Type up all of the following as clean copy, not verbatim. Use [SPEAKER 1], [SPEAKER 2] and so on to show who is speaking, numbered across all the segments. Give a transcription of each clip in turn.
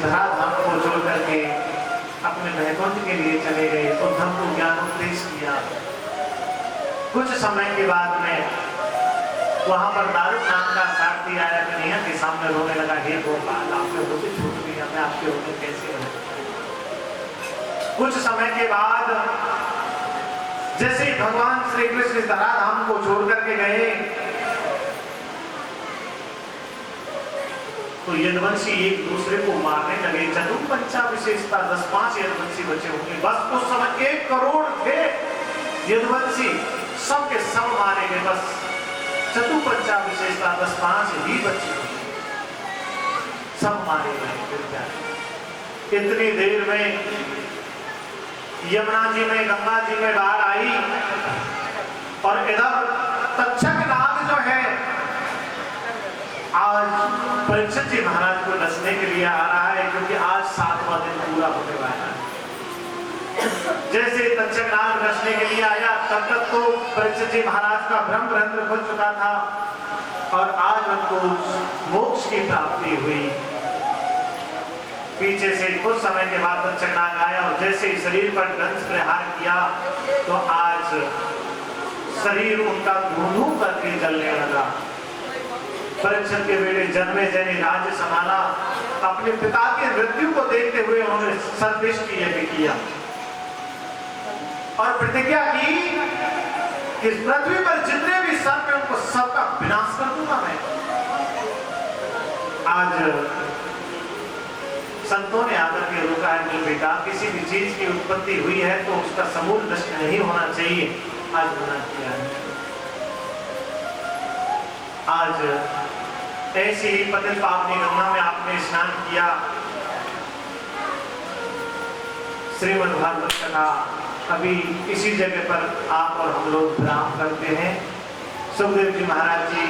[SPEAKER 1] धराधाम को छोड़ करके अपने वैकुंठ के लिए चले गए। उद्धव को ज्ञानोपदेश किया। कुछ समय के बाद में वहां पर दारुक नाम का सारथी आया, कन्हैया के सामने रोने लगा, हे गोपाल आपके होते छूट गया, मैं आपके होते कैसे रहूं। कुछ समय के बाद जैसे ही भगवान श्री कृष्ण धराधाम को छोड़ करके गए तो यदुवंशी एक दूसरे को मारने लगे। चतुर्पंचा विशेषता 10-5 यदुवंशी बचे होंगे। बस उस समय 1 करोड़ थे यदुवंशी, सब के सब मारे गए। बस चतुर्पंचा विशेषता 10-5 ही बचे होंगे, सब मारे गए। इतनी देर में यमुना जी में, गंगा जी में बाढ़ आई और इधर तक्षक नाग जो है आज परीक्षित जी महाराज को नचने के लिए आ रहा है, क्योंकि आज 7वां दिन पूरा होने वाला है। जैसे तक्षक नाग नचने के लिए आया, तब तक तो परीक्षित जी महाराज का ब्रह्मरंध्र खुल चुका था और आज उनको मोक्ष की प्राप्ति हुई। पीछे से कुछ समय के बाद तक्षक नाग आया और जैसे ही शरीर पर दंश प्रहार किया तो आज शरीर उनका धू-धू करके जलने लगा। परीक्षित के बेटे जन्मेजय ने राज्य संभाला। अपने पिता की मृत्यु को देखते हुए उन्होंने सर्वश्रेष्ठ यज्ञ किया और प्रतिज्ञा की कि इस पृथ्वी पर जितने भी सर्प हैं उनको सबका विनाश कर दूंगा मैं। आज संतों ने आकर के रोका है, मेरे बेटा किसी भी चीज की उत्पत्ति हुई है तो उसका समूल नष्ट नहीं होना चाहिए। आज मना किया है। आज ऐसी ही पतित पावनी गंगा में आपने स्नान किया। श्रीमद् भागवत कथा अभी इसी जगह पर आप और हम लोग विराम करते हैं। सुखदेव जी महाराज जी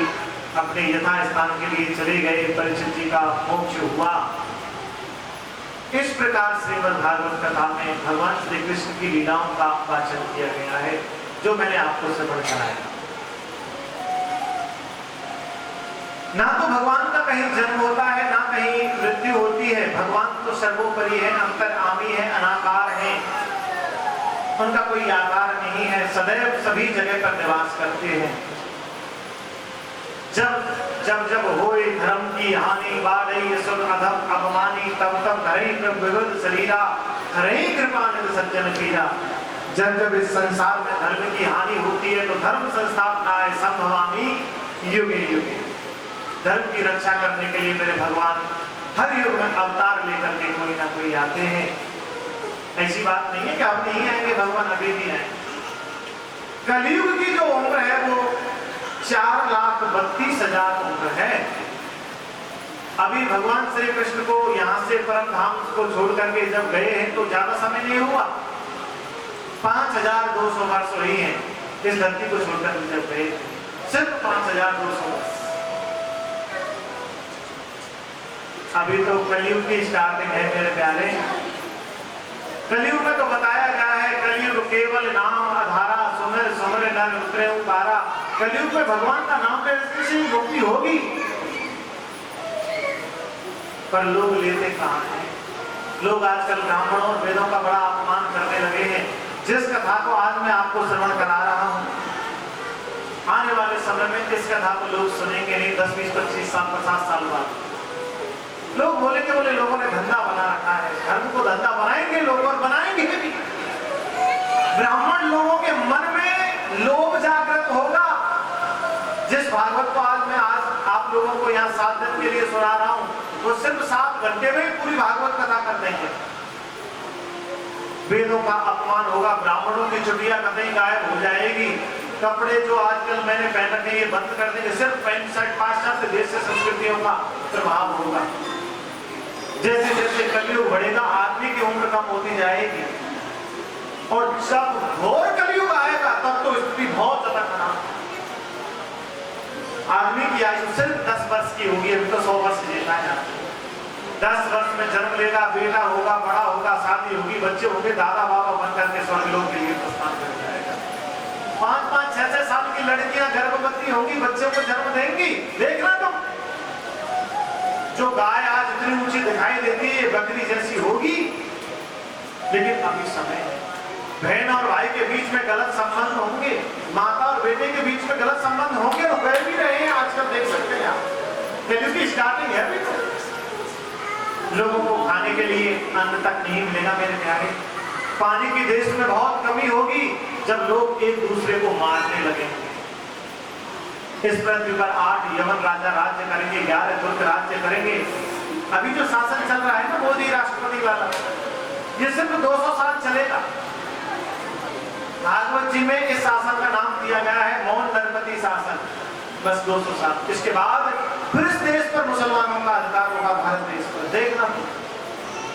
[SPEAKER 1] अपने यथा स्थान के लिए चले गए। परीक्षित जी का मोक्ष हुआ। इस प्रकार श्रीमद् भागवत कथा में भगवान श्री कृष्ण की लीलाओं का वाचन किया गया है, जो मैंने आपको श्रवण कराया। ना तो भगवान का कहीं जन्म होता है, ना कहीं मृत्यु होती है। भगवान तो सर्वोपरि है, अंतर्यामी है, अनाकार है। उनका कोई आकार नहीं है, सदैव सभी जगह पर निवास करते हैं। जब जब जब होए धर्म की हानि, बाढ़ई असुर अधम अपमानी, तब तब धरई विविध शरीरा, हरई कृपा निध सज्जन पीरा। जब जब इस संसार में धर्म की हानि होती है तो धर्म संस्थापनाय संभवामि युगे युगे। धर्म की रक्षा करने के लिए मेरे भगवान हर युग में अवतार लेकर के कोई ना कोई आते हैं। ऐसी बात नहीं है कि अब नहीं आएंगे, भगवान अभी भी आएंगे। कलयुग की जो उम्र है वो 4,32,000 उम्र है। अभी भगवान श्री कृष्ण को यहाँ से परम धाम को छोड़ करके जब गए हैं तो ज्यादा समय नहीं हुआ, 5,200 वर्ष हुई हैं इस धरती को छोड़कर जब गए, सिर्फ 5,200 वर्ष। अभी तो कलयुग की स्टार्टिंग है मेरे प्यारे। कलयुग में तो बताया गया है, कलयुग केवल नाम आधारा, सुमिर सुमिर नर उतरे उतारा। कलयुग में भगवान का नाम लेने से मुक्ति होगी, पर लोग लेते कहाँ हैं? लोग आजकल ब्राह्मणों और वेदों का बड़ा अपमान करने लगे हैं। जिस कथा को आज मैं आपको श्रवण करा रहा हूँ, आने वाले समय में इस कथा को लोग सुनेंगे नहीं। 10, 20, 25 साल 50 साल बाद लोग बोलेंगे, बोले लोगों ने धंधा बना रखा है। धर्म को धंधा बनाएंगे लोग और बनाएंगे भी। ब्राह्मण लोगों के मन में लोभ जागृत होगा। जिस भागवत को आज मैं आप लोगों को यहाँ 7 दिन के लिए सुना रहा हूँ, वो सिर्फ 7 घंटे में पूरी भागवत कथा कर देंगे। वेदों का अपमान होगा, ब्राह्मणों की चुटिया कतई गायब हो जाएगी। कपड़े जो आजकल मैंने पहन रखे ये बंद कर देंगे। सिर्फ पैंट शर्ट पाश्चात्य देश से संस्कृतियों का प्रभाव होगा। जैसे जैसे कलयुग बढ़ेगा आदमी की उम्र कम होती जाएगी और जब घोर कलयुग आएगा तब तो स्थिति बहुत ज्यादा खराब। आदमी की आयु सिर्फ 10 वर्ष की होगी। अभी तो 100 वर्ष जीना है। 10 वर्ष में जन्म लेगा, बेटा होगा, बड़ा होगा, शादी होगी, बच्चे होंगे, दादा बाबा बन करके स्वर्गलोक के लिए प्रस्थान कर जाएगा। 5-5, 6-6 साल की लड़कियां गर्भवती होंगी, बच्चों को जन्म देंगी। देखना तुम जो गाय आज इतनी ऊंची दिखाई देती है बकरी जैसी होगी, लेकिन अभी समय है। बहन और भाई के बीच में गलत संबंध होंगे, माता और बेटे के बीच में गलत संबंध होंगे, तो कर भी रहे हैं आजकल, देख सकते हैं आप। की स्टार्टिंग है अभी तो। लोगों को खाने के लिए अन्न तक नहीं मिलेगा मेरे प्यारे। पानी की देश में बहुत कमी होगी जब लोग एक दूसरे को मारने लगेंगे। इस पृथ्वी पर 8 यमन राजा राज्य करेंगे, 11 तुर्क राज्य करेंगे। अभी जो शासन चल रहा है ना मोदी राष्ट्रपति वाला, ये सिर्फ 200 साल चलेगा। भागवत जी में इस शासन का नाम दिया गया है मौन नरपति शासन, बस 200 साल। इसके बाद फिर इस देश पर मुसलमानों का अधिकार होगा, भारत देश पर। देखना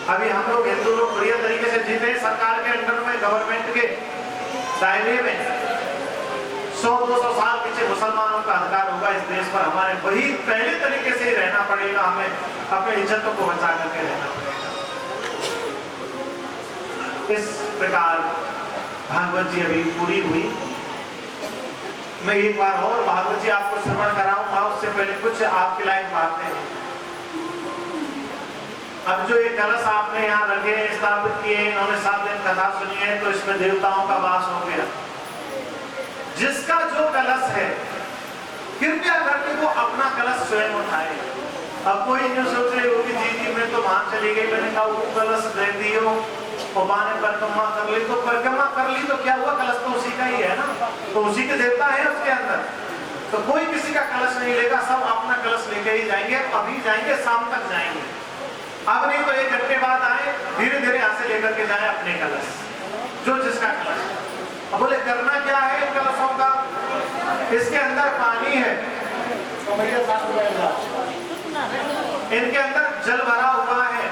[SPEAKER 1] अभी हम लोग हिंदू लोग बढ़िया तरीके से जीते, सरकार के अंडर में, गवर्नमेंट के दायरे में। 100-200 साल पीछे मुसलमानों का अधिकार होगा इस देश पर। हमारे वही पहले तरीके से ही रहना पड़ेगा, हमें अपने इज्जतों को बचा करके रहना पड़ेगा। इस प्रकार भागवत जी अभी पूरी हुई। मैं एक बार और भागवत जी आपको श्रवण कराऊंगा, उससे पहले कुछ आपकी लाइन बातें हैं। अब जो ये कलश आपने यहाँ रखे स्थापित किए, इन्होंने 7 दिन कथा सुनी है, तो इसमें देवताओं का वास हो गया। जिसका जो कलश है कृपया करके वो अपना कलश स्वयं उठाए। अब कोई नहीं सोच रहे हो कि जी मैं तो वहां चली गई, मैंने कहा वो कलश दे दियो और माने परिक्रमा कर ली, तो परिक्रमा कर ली तो क्या हुआ, कलश तो उसी का ही है ना, तो उसी के देवता है उसके अंदर। तो कोई किसी का कलश नहीं लेगा, सब अपना कलश लेके ही जाएंगे। अभी जाएंगे, शाम तक जाएंगे, अब नहीं तो 1 घंटे बाद आए, धीरे धीरे यहाँ से लेकर के जाए अपने कलश, जो जिसका कलश। अब बोले करना क्या है इन कलशों का, इसके अंदर पानी है, इनके अंदर जल भरा हुआ है।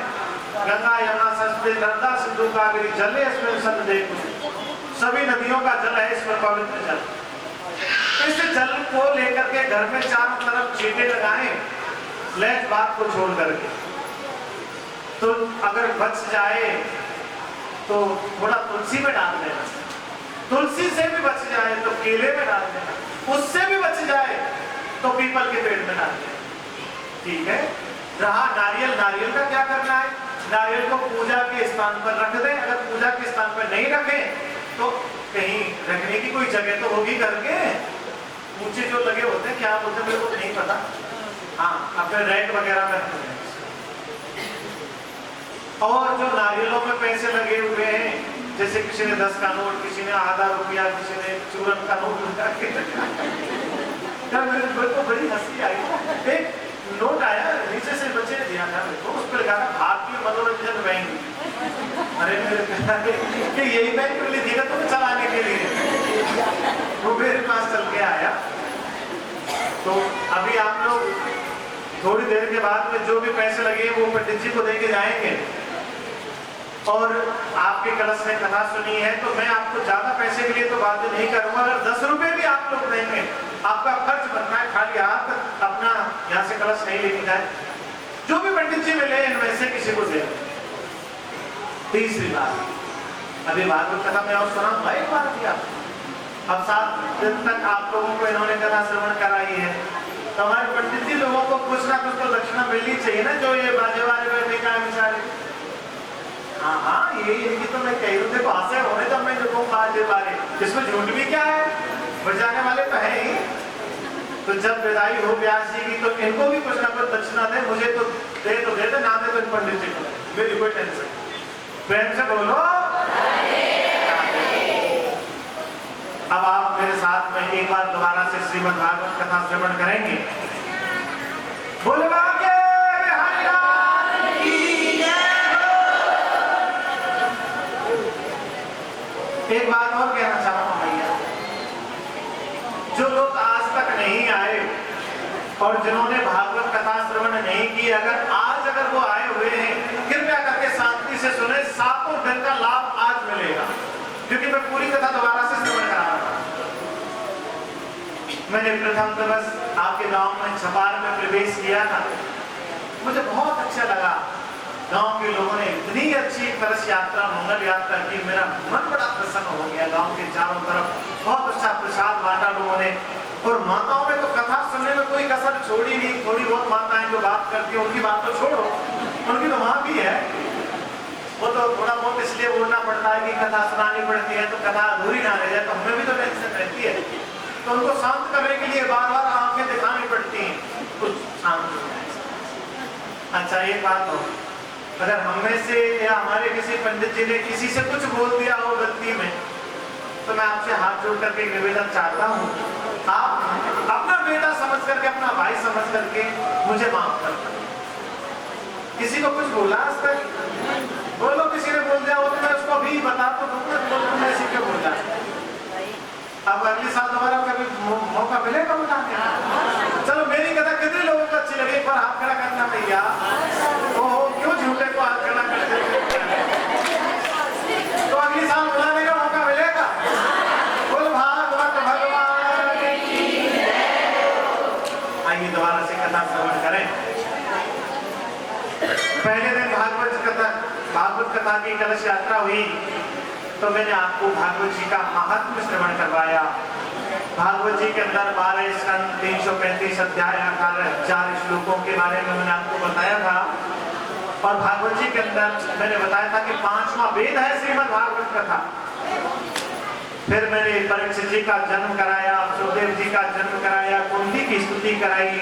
[SPEAKER 1] गंगा यमुना सरस्वती नर्मदा सिंधु कावेरी जले इसमें सन्निधि, सभी नदियों का जल है इसमें पवित्र जल। इस जल को लेकर के घर में चारों तरफ छींटे लगाएं, लेट बात को छोड़ करके। तो अगर बच जाए तो थोड़ा तुलसी में डाल देना, तुलसी से भी बच जाए तो केले में डाल देना, उससे भी बच जाए तो पीपल के पेड़ में डाल देना, ठीक है। रहा नारियल, नारियल का क्या करना है, नारियल को पूजा के स्थान पर रख दें। अगर पूजा के स्थान पर नहीं रखें तो कहीं रखने की कोई जगह तो होगी करके, ऊंचे जो लगे होते हैं, क्या बोलते हैं मेरे को नहीं पता, हाँ अपने रैक वगैरह में रखते हैं। और जो नारियलों में पैसे लगे हुए हैं, जैसे किसी ने 10 का नोट, किसी ने आधा रुपया, किसी ने चूरन का नोट लगा के मेरे को बड़ी हंसी आई। एक नोट आया नीचे से, बच्चे ने दिया था मेरे को, उस पर लिखा था भारतीय मनोरंजन बैंक। अरे मेरे कि यही बैंक लिए दिया तुम्हें चलाने के लिए, वो मेरे पास चल के आया। तो अभी आप लोग थोड़ी देर के बाद में जो भी पैसे लगे वो पंडित जी को देके जाएंगे। और आपके कलश में कथा सुनी है तो मैं आपको ज्यादा पैसे के लिए तो बात नहीं करूंगा। अगर 10 रुपए भी आप लोग देंगे, आपका फर्ज बनता है खाली हाथ अपना यहाँ से कलश नहीं लेके जाए। जो भी पंडित जी मिले इनमें से किसी को दे। तीसरी बात, अभी भागवत कथा में और सुनाऊंगा एक बार किया। अब 7 दिन तक आप लोगों को इन्होंने कथा श्रवण कराई है, तो हमारे पंडित जी लोगों को कुछ ना कुछ तो दक्षिणा मिलनी चाहिए ना, जो ये बाजे वाले बैठे का बेचारे। हाँ ये इनकी तो मैं कह रही हूँ, भाषा होने तो मैं जो बाजे वाले, इसमें झूठ भी क्या है, बजाने वाले तो है ही। तो जब विदाई हो व्यास जी की तो इनको भी कुछ ना कुछ दक्षिणा दे, मुझे तो दे, ना दे तो पंडित जी को, मेरी कोई टेंशन। प्रेम से बोलो। अब आप मेरे साथ में एक बार दोबारा से श्रीमद् भागवत कथा श्रवण करेंगे। बोले बाके बिहारी लाल की जय। एक बात और कहना चाहूंगा भैया, जो लोग आज तक नहीं आए और जिन्होंने भागवत कथा श्रवण नहीं की, अगर वो आए हुए हैं, कृपया करके शांति से सुने। 7 दिन का लाभ आज मिलेगा, क्योंकि मैं पूरी कथा दोबारा से श्रवण करा रहा हूं। मैंने प्रथम दिवस आपके गांव में छपार में प्रवेश किया था, मुझे बहुत अच्छा लगा। गांव के लोगों ने इतनी अच्छी कलश यात्रा, मंगल यात्रा की, मेरा मन बड़ा प्रसन्न हो गया। गांव के चारों तरफ बहुत अच्छा प्रसाद बांटा लोगों ने, और माताओं ने तो कथा सुनने में कोई कसर छोड़ी नहीं। थोड़ी बहुत माताएं जो बात करती हैं उनकी बात तो छोड़ो, उनकी तो वहां भी है, वो तो थोड़ा बहुत इसलिए बोलना पड़ता है कि कथा सुनानी पड़ती है तो कथा अधूरी ना रह जाए, तो हमें भी तो टेंशन रहती है, तो उनको शांत करने के लिए बार बार आंखें दिखानी पड़ती हैं, कुछ शांत हो जाए। अच्छा एक बात हो, अगर हम में से या हमारे किसी पंडित जी ने किसी से कुछ बोल दिया हो गलती में, तो मैं आपसे हाथ जोड़ करके निवेदन चाहता हूँ, आप अपना बेटा समझ करके, अपना भाई समझ करके मुझे माफ कर दो। किसी को कुछ बोला आज तक? बोलो किसी ने बोल दिया हो तो मैं उसको अभी बता तो दूंगा, तुमने ऐसे क्यों बोला? अब अगले साल दोबारा कभी मौका मिलेगा बताने का? चलो मेरी कथा कितने लोगों को अच्छी लगी, एक बार हाथ खड़ा करना भैया। ओहो क्यों झूठे को हाथ खड़ा करते? तो अगले साल बुलाने का मौका मिलेगा। बोल भागवत भगवान की। आइए दोबारा से कथा श्रवण करें। पहले दिन भागवत कथा की कलश यात्रा हुई तो मैंने आपको भागवत जी का महात्म्य श्रवण करवाया। भागवत जी के अंदर 12 स्कंद, 335 अध्याय, 18,000 श्लोकों के बारे में मैंने आपको बताया था। और भागवत जी के अंदर मैंने बताया था कि 5वां वेद है श्रीमद् भागवत कथा। फिर मैंने परीक्षित जी का जन्म कराया, सुखदेव जी का जन्म कराया, कुंती की स्तुति कराई,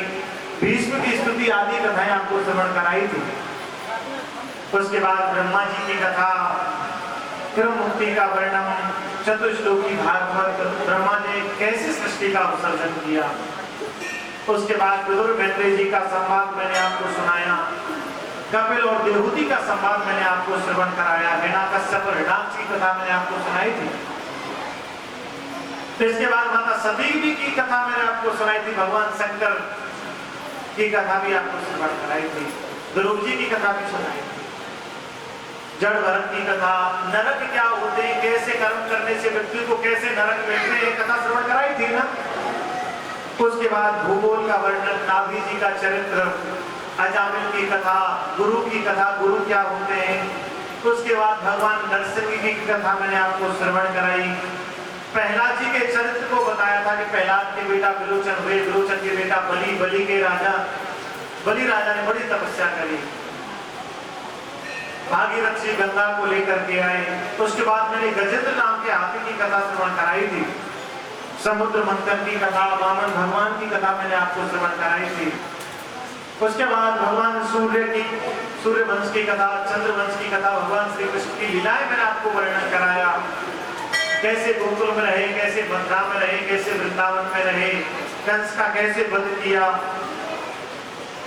[SPEAKER 1] भीष्म की स्तुति आदि कथाएं आपको श्रवण कराई थी। उसके बाद ब्रह्मा जी की कथा, फिर मुक्ति का वर्णन, चतुश्लोकी भागवत, ब्रह्मा ने कैसे सृष्टि का विसर्जन किया। उसके बाद विदुर मैत्रेय जी का संवाद मैंने आपको सुनाया। कपिल और देवहूति का संवाद मैंने आपको श्रवण कराया। हिरण्यकश्यप और हिरण्याक्ष की कथा मैंने आपको सुनाई थी। इसके बाद माता सती की कथा मैंने आपको सुनाई थी। भगवान शंकर की कथा भी आपको श्रवण कराई थी। ध्रुव जी की कथा भी सुनाई थी। जड़ भरत की कथा, नरक क्या होते हैं, कैसे कर्म करने से व्यक्ति को कैसे नरक मिलते हैं, कथा श्रवण कराई थी ना। उसके बाद भूगोल का वर्णन, नाभि जी का चरित्र, अजामिल की कथा, गुरु की कथा, गुरु क्या होते हैं। उसके बाद भगवान नरसिंह की कथा मैंने आपको श्रवण कराई। प्रहलाद जी के चरित्र को बताया था कि प्रहलाद के बेटा विलोचन हुए, विलोचन के बेटा बलि, बलि राजा ने बड़ी तपस्या करी, भागीरथ जी गंगा को लेकर के आए। उसके बाद मैंने गजेंद्र नाम के हाथी की कथा श्रवण कराई थी। समुद्र मंथन की कथा, वामन भगवान की कथा मैंने आपको श्रवण कराई थी। उसके बाद भगवान सूर्य वंश की कथा, चंद्र वंश की कथा, भगवान श्री कृष्ण की लीलाएं मैंने आपको वर्णन कराया। कैसे गोकुल में रहे, कैसे मथुरा में रहे, कैसे वृंदावन में रहे, कंस का कैसे वध किया।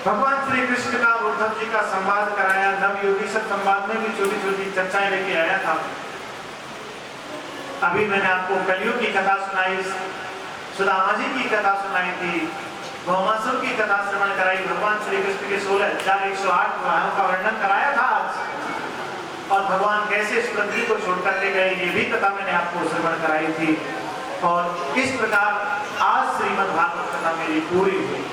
[SPEAKER 1] भगवान श्री कृष्ण का उद्धव जी का संवाद कराया। नवयोगी संवाद में भी छोटी छोटी चर्चाएं लेके आया था। अभी मैंने आपको कलियुग की कथा सुनाई, सुदामा जी की कथा सुनाई थी, भौमासुर की कथा श्रवण कराई। भगवान श्री कृष्ण के 16,108 वाहनों का वर्णन कराया था आज। और भगवान कैसे इस पृथ्वी को छोड़ करके गए, ये भी कथा मैंने आपको श्रवण कराई थी। और इस प्रकार आज श्रीमद् भागवत कथा मेरी पूरी हुई।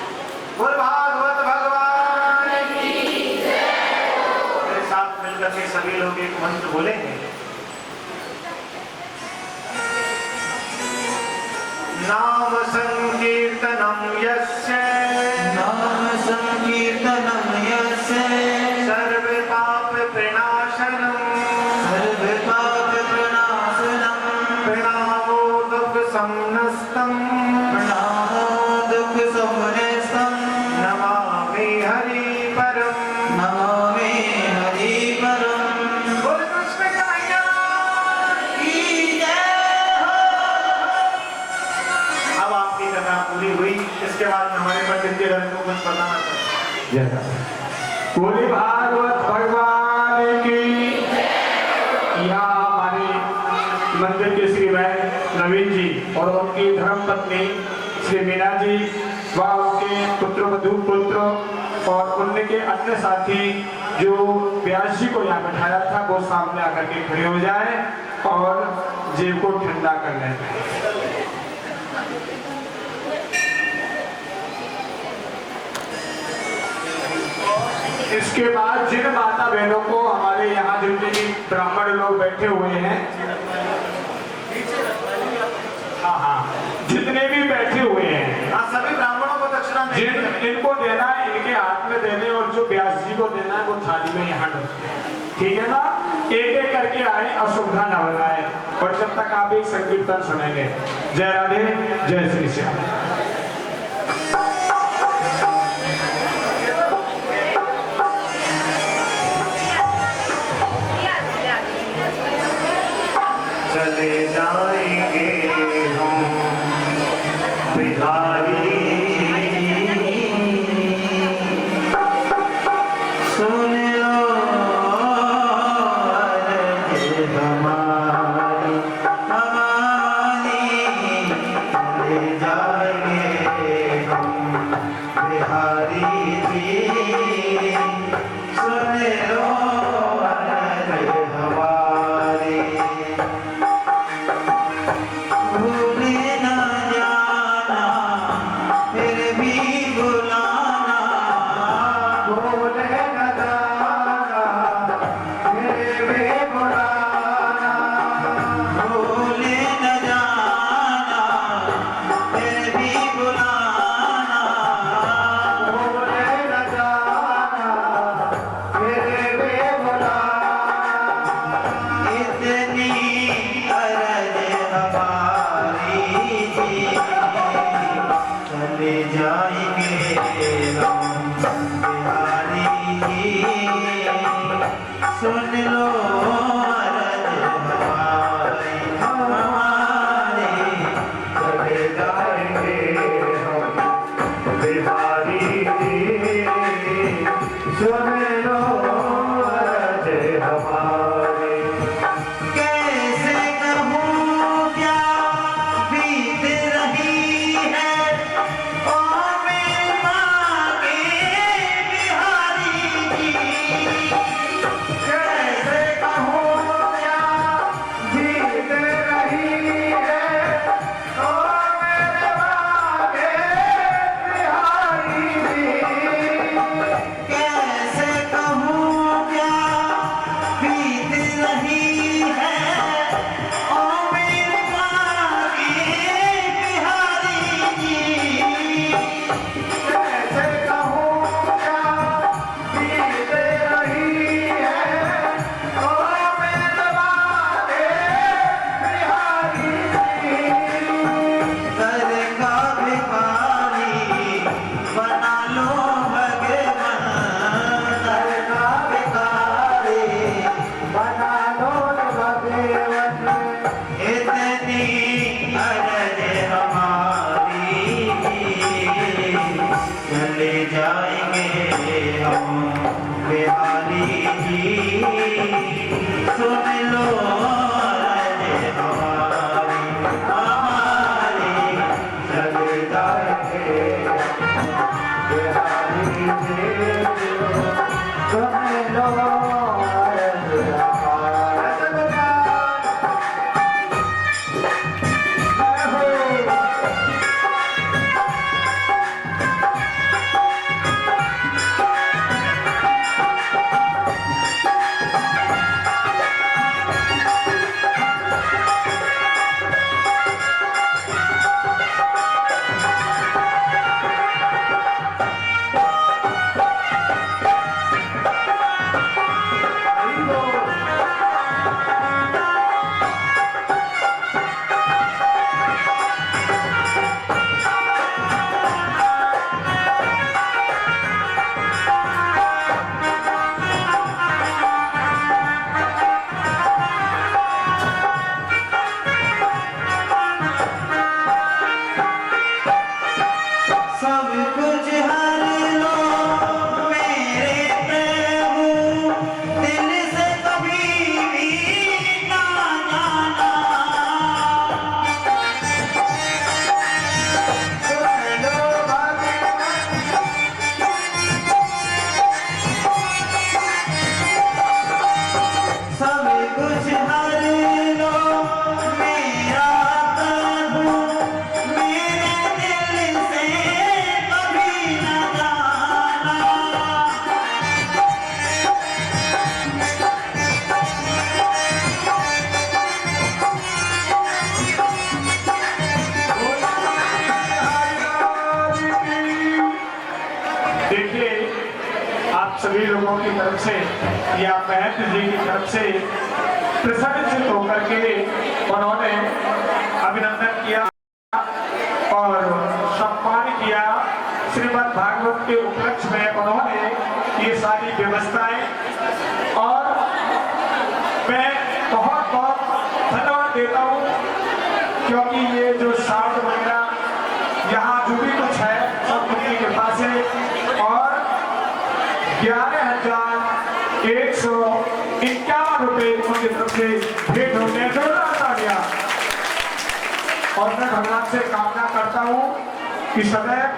[SPEAKER 1] बोल भागवत भगवान की जय। मेरे साथ मिलकर के सभी लोग एक मंत्र बोलेंगे। नाम संकीर्तनम यस्य,
[SPEAKER 2] नाम संकीर्तनम यस्य,
[SPEAKER 1] सर्व पाप प्रणाशनम,
[SPEAKER 2] सर्व पाप प्रणाशनम,
[SPEAKER 1] प्रणामो दुख समनस्तम,
[SPEAKER 2] प्रणामो दुख समनस्तम,
[SPEAKER 1] नमामि हरि परम,
[SPEAKER 2] नमामि हरि परम।
[SPEAKER 1] बोल कृष्ण कन्हैया
[SPEAKER 2] की जय हो।
[SPEAKER 1] अब आपकी कथा पूरी हुई। इसके बाद में हमारे पंडित जी को कुछ बताना चाहते हैं।
[SPEAKER 3] बोले भागवत भगवान की। यहाँ हमारे मंदिर के श्री वैद्य नवीन जी और उनकी धर्मपत्नी श्री मीना जी व उनके पुत्र वधू पुत्र और उनके अन्य साथी जो व्यास जी को यहाँ बैठाया था वो सामने आकर के खड़े हो जाए और जेब को ठंडा कर लें। इसके बाद जिन माता बहनों को हमारे यहाँ जितने भी ब्राह्मण लोग बैठे हुए हैं, हाँ जितने भी बैठे हुए हैं,
[SPEAKER 1] सभी ब्राह्मणों को दक्षिणा
[SPEAKER 3] थाली में यहाँ डलते हैं, ठीक है ना। एक एक करके आए, असुविधा न बनाए। और जब तक आप एक संकीर्तन सुनेंगे। जय राधे, जय श्री श्याम।
[SPEAKER 1] चले जाएंगे हम बिहारी,
[SPEAKER 2] सुन लो अर्ज हमारी, ले जाएंगे हम बिहारी जी। सुन लो अर्ज हमारी, भूले न जाना फिर भी बुलाना,
[SPEAKER 1] भूले न जाना फिर भी बुलाना,
[SPEAKER 2] भूले न जाना फिर भी बुलाना,
[SPEAKER 1] भूले न जाना फिर भी बुलाना।
[SPEAKER 2] इतनी अर्ज हमारी जी, चले जाएंगे हम बिहारी जी। सुन लो अर्ज हमारी,
[SPEAKER 1] चले जाएंगे हम बिहारी जी, सुन लो अर्ज हमारी।
[SPEAKER 2] कैसे कहूँ क्या बीत रही है, ओ मेरी माँ की
[SPEAKER 3] सभी लोगों की तरफ से या महंत जी की तरफ से प्रसन्नचित होकर के उन्होंने अभिनंदन किया और सम्मान किया। श्रीमद् भागवत के उपलक्ष्य में उन्होंने ये सारी व्यवस्थाएं, और मैं बहुत बहुत धन्यवाद देता हूँ, क्योंकि ये जो साउंड वगैरह यहाँ जो भी कुछ है सब उनकी कृपा से, और 11,151 रुपये उनकी तरफ से भेंट होते हैं। जोरदार तालियां। और मैं भगवान से कामना करता हूँ कि सदैव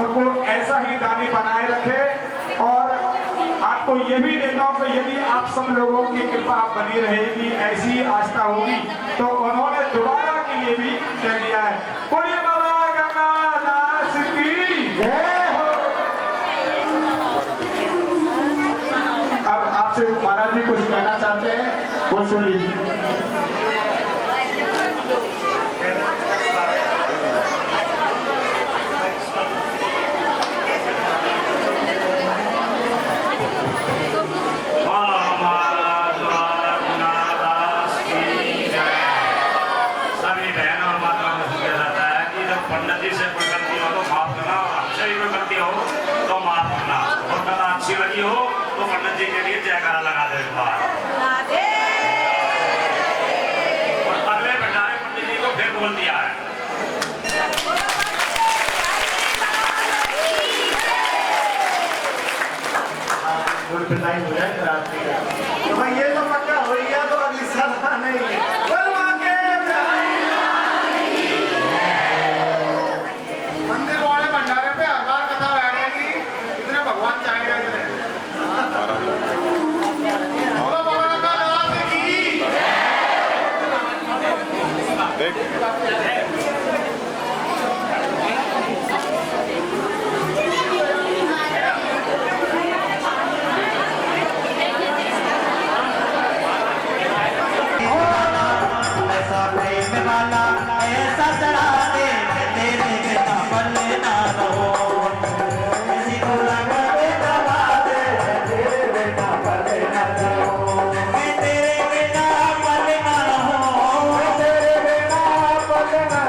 [SPEAKER 3] उनको ऐसा ही दानी बनाए रखे, और आपको ये भी देता हूँ कि यदि आप सब लोगों की कृपा बनी रहेगी, ऐसी आस्था होगी, तो उन्होंने दोबारा के लिए भी कह दिया है, बोलिए बाबा गंगादास की जय हो। अब आपसे महाराज जी कुछ कहना चाहते हैं, वो सुन लीजिए।
[SPEAKER 4] पंडित जी से कोई गलती हो तो माफ करना, और हमसे भी कोई गलती हो तो माफ करना। और कथा अच्छी लगी हो तो पंडित जी के लिए जयकारा लगा दे एक बार। और अगले भंडारे पंडित जी को फिर बोल दिया है।
[SPEAKER 1] तो भाई ये तो पक्का हो गया, तो अगली सदा नहीं है।
[SPEAKER 3] मंदिर वाले भंडारे पे हर बार कथा बैठेगी, इतने भगवान चाहेगा इतने। बोलो बाबा गंगादास की।
[SPEAKER 2] ऐसा प्रेम वाला ऐसा चढ़ा दे कि तेरे बिना पल्ले ना रहो। किसी को लगा दे दबा दे, तेरे बिना पल्ले ना रहो। मैं तेरे बिना पल्ले ना रहो, तेरे बिना पल्ले ना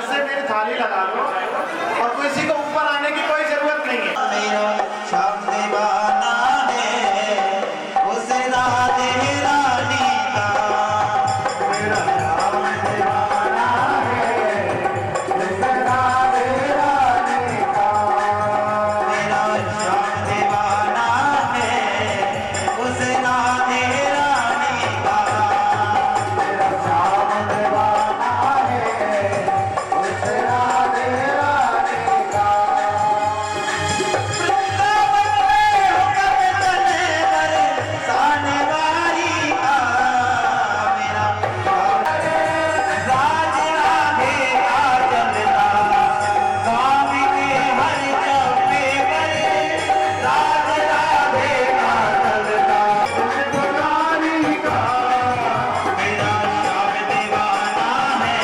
[SPEAKER 1] झट से मेरी थाली लगा लो और किसी को ऊपर आने की कोई जरूरत नहीं है।
[SPEAKER 2] मेरा श्याम दीवाना है उस राधे रानी का,
[SPEAKER 1] मेरा श्याम दीवाना है उस राधे रानी का,
[SPEAKER 2] मेरा श्याम दीवाना है उस राधे रानी का,
[SPEAKER 1] मेरा श्याम दीवाना है उस राधे रानी का।
[SPEAKER 2] वृंदावन में होकर चले बरसाने वाली का, मेरा राज राधे का चलता स्वामी के हर चौके पर, राज राधे का चलता
[SPEAKER 1] रानी का,
[SPEAKER 2] मेरा श्याम दीवाना है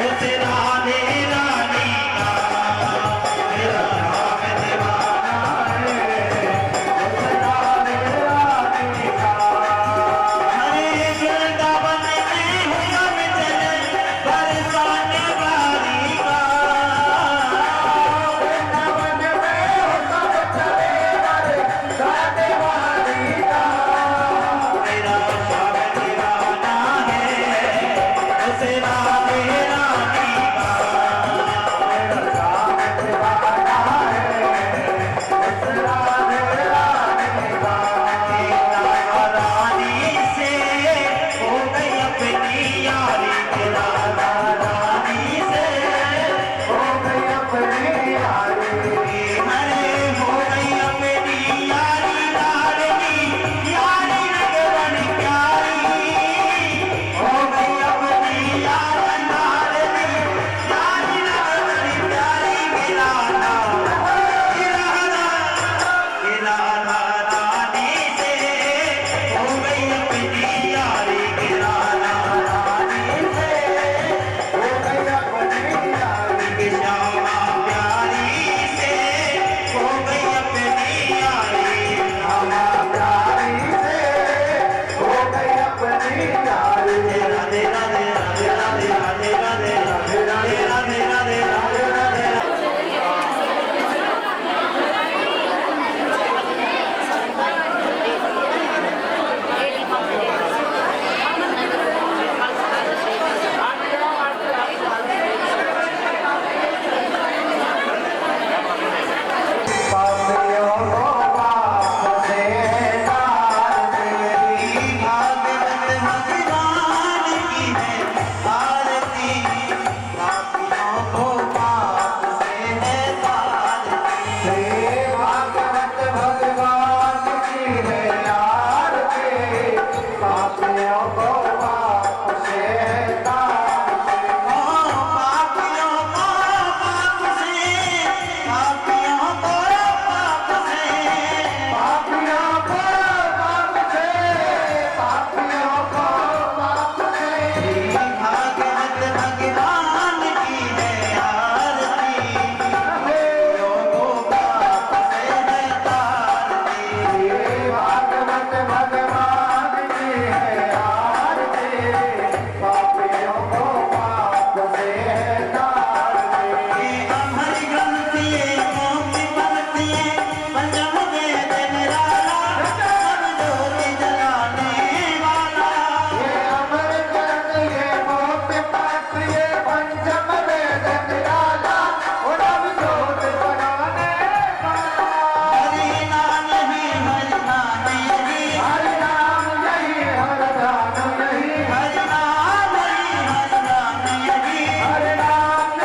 [SPEAKER 2] उस राधे रानी का, मेरा श्याम दीवाना हरे वृंदावन में हुआ चले बरसाने वाली का, मेरा श्याम दीवाना है उस राधे रानी का, रानी से हो गई अपनी यारी, राधा रानी से हरे हो गई अपनी यारी, लाडली यारी बड़ी प्यारी, हो गई अपनी यारी लाडली यारी बड़ी प्यारी, राधा रानी से हो गई अपनी यारी, राधा रानी से श्यामा प्यारी से हो गई अपनी यारी, राधे राधे राधे राधे राधे राधे राधे राधे राधे राधे राधे। भागवत भगवान की है आरती, पापियों को पाप से है तारती,
[SPEAKER 1] भागवत भगवान की है आरती, पापियों को पाप से तारती।
[SPEAKER 2] पापियों को पाप से, पापियों को पाप से,
[SPEAKER 1] पापियों को पाप से, पापियों को पाप से।
[SPEAKER 2] भागवत भगवान की है आरती, पापियों को पाप से है तारती,
[SPEAKER 1] भागवत भगवान की है आरती, पापियों को पाप से तारती।
[SPEAKER 2] हमारी ग्रंथिये मोक्ष पंक्तिये पंचम वेद निराला, सब ज्योति जलाने वाला,
[SPEAKER 1] ये अमर ज्ञान ये मोक्ष पात्र ये पंचम वेद निराला, और अब ज्योत बनाने वाला।
[SPEAKER 2] हरि नाम यही हरि नाम यही,
[SPEAKER 1] हरि नाम यही हर नाम यही,
[SPEAKER 2] हरि नाम यही हरि नाम यही,
[SPEAKER 1] हरि नाम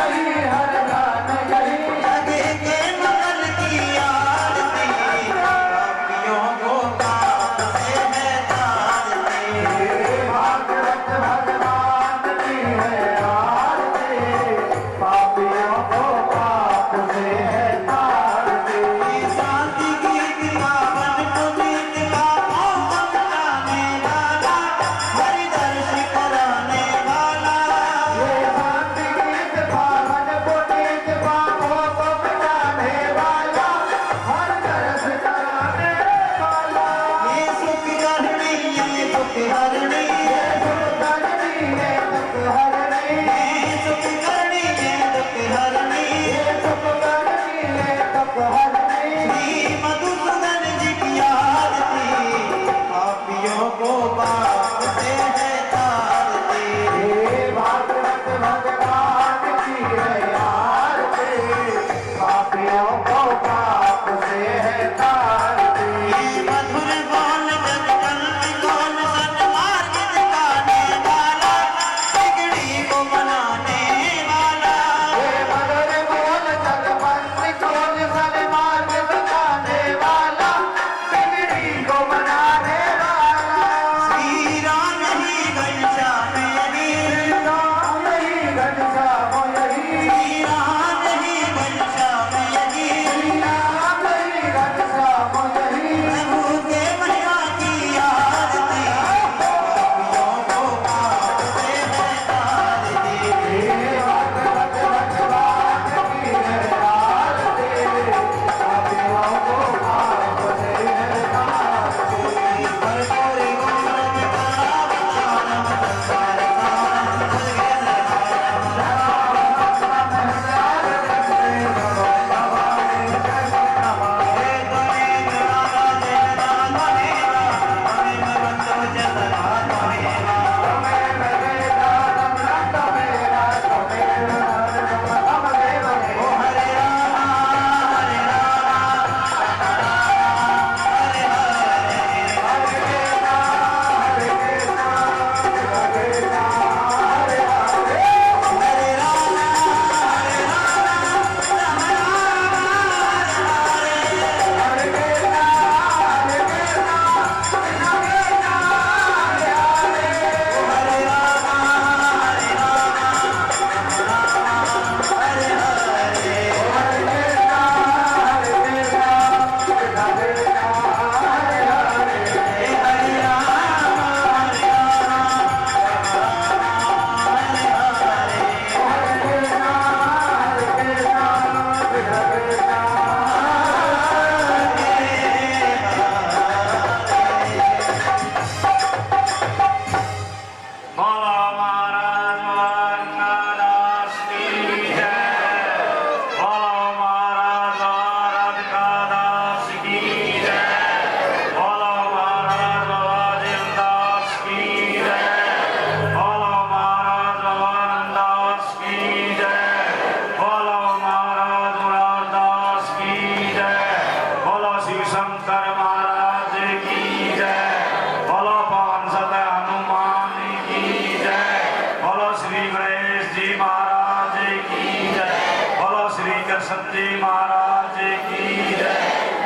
[SPEAKER 4] सच्चे महाराज की जय।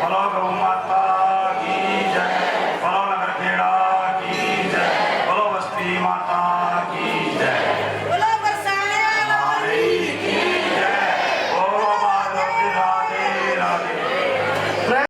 [SPEAKER 4] बोलो गौ माता